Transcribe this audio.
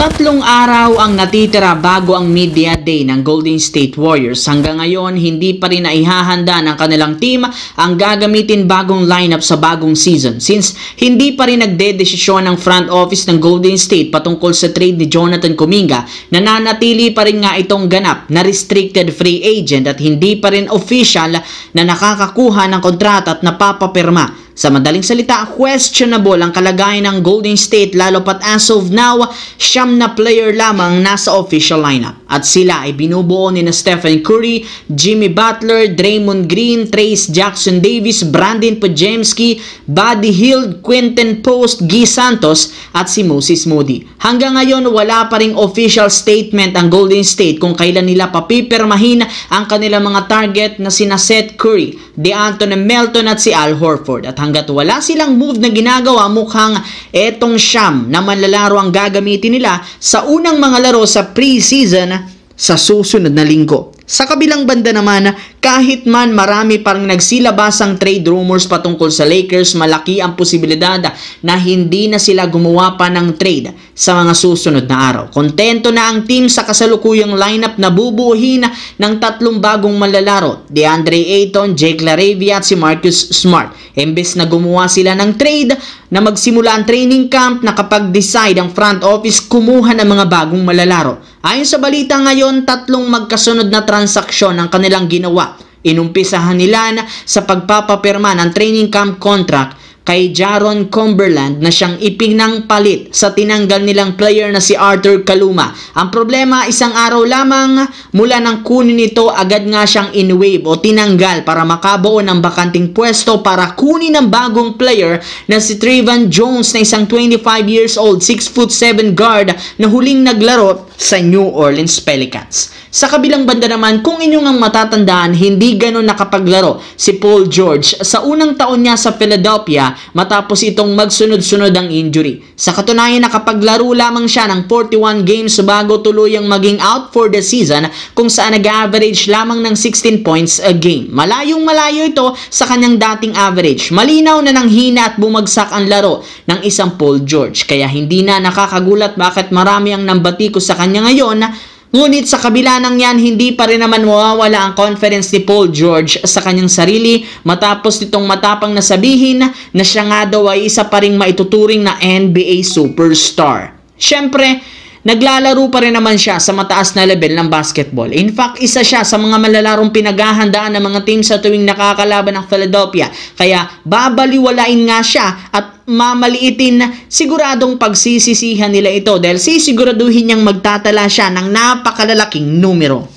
Tatlong araw ang natitira bago ang media day ng Golden State Warriors. Hanggang ngayon, hindi pa rin naihahanda ng kanilang team ang gagamitin bagong lineup sa bagong season. Since hindi pa rin nagdedesisyon ng front office ng Golden State patungkol sa trade ni Jonathan Kuminga, nananatili pa rin nga itong ganap na restricted free agent at hindi pa rin official na nakakakuha ng kontrata at napapapirma. Sa madaling salita, questionable ang kalagayan ng Golden State lalo pat as of now, 9 na player lamang nasa official lineup. At sila ay binubuo ni Stephen Curry, Jimmy Butler, Draymond Green, Trayce Jackson-Davis, Brandon Podziemski, Buddy Hield, Quentin Post, Guy Santos at si Moses Moody. Hanggang ngayon, wala pa ring official statement ang Golden State kung kailan nila papipirmahin ang kanilang mga target na sina Seth Curry, DeAnthony Melton at si Al Horford. At hanggat wala silang move na ginagawa, mukhang etong 9 na manlalaro ang gagamitin nila sa unang mga laro sa preseason sa susunod na linggo. Sa kabilang banda naman, kahit man marami parang nagsilabasang trade rumors patungkol sa Lakers, malaki ang posibilidad na hindi na sila gumawa pa ng trade sa mga susunod na araw. Kontento na ang team sa kasalukuyang lineup na bubuuhin ng 3 bagong manlalaro, DeAndre Ayton, Jake LaRavia at si Marcus Smart. Imbes na gumawa sila ng trade na magsimula ang training camp, na kapag-decide ang front office kumuha ng mga bagong manlalaro. Ayon sa balita ngayon, 3 magkasunod na transaksyon ang kanilang ginawa. Inumpisahan nila sa pagpapapirma ng training camp contract kay Jaron Cumberland na siyang ipinang palit sa tinanggal nilang player na si Arthur Kaluma. Ang problema, isang araw lamang mula nang kunin nito, agad nga siyang in-waive o tinanggal para makabuo ng bakanting pwesto para kunin ng bagong player na si Trevon Jones na isang 25 years old, 6'7" guard na huling naglaro sa New Orleans Pelicans. Sa kabilang banda naman, kung inyong ang matatandaan, hindi ganon nakapaglaro si Paul George sa unang taon niya sa Philadelphia matapos itong magsunod-sunod ang injury. Sa katunayan, nakapaglaro lamang siya ng 41 games bago tuluyang maging out for the season, kung saan nag-average lamang ng 16 points a game. Malayong malayo ito sa kanyang dating average. Malinaw na nanghina at bumagsak ang laro ng isang Paul George, kaya hindi na nakakagulat bakit marami ang nambatikos sa kanya ngayon. Ngunit sa kabila ng yan, hindi pa rin naman mawawala ang confidence ni Paul George sa kanyang sarili matapos nitong matapang na sabihin na siya nga daw ay isa pa ring maituturing na NBA superstar. Siyempre, naglalaro pa rin naman siya sa mataas na level ng basketball. In fact, isa siya sa mga malalarong pinaghahandaan ng mga team sa tuwing nakakalaban ng Philadelphia. Kaya babaliwalain nga siya at mamaliitin, siguradong pagsisisihan nila ito dahil sisiguraduhin niyang magtatala siya ng napakalalaking numero.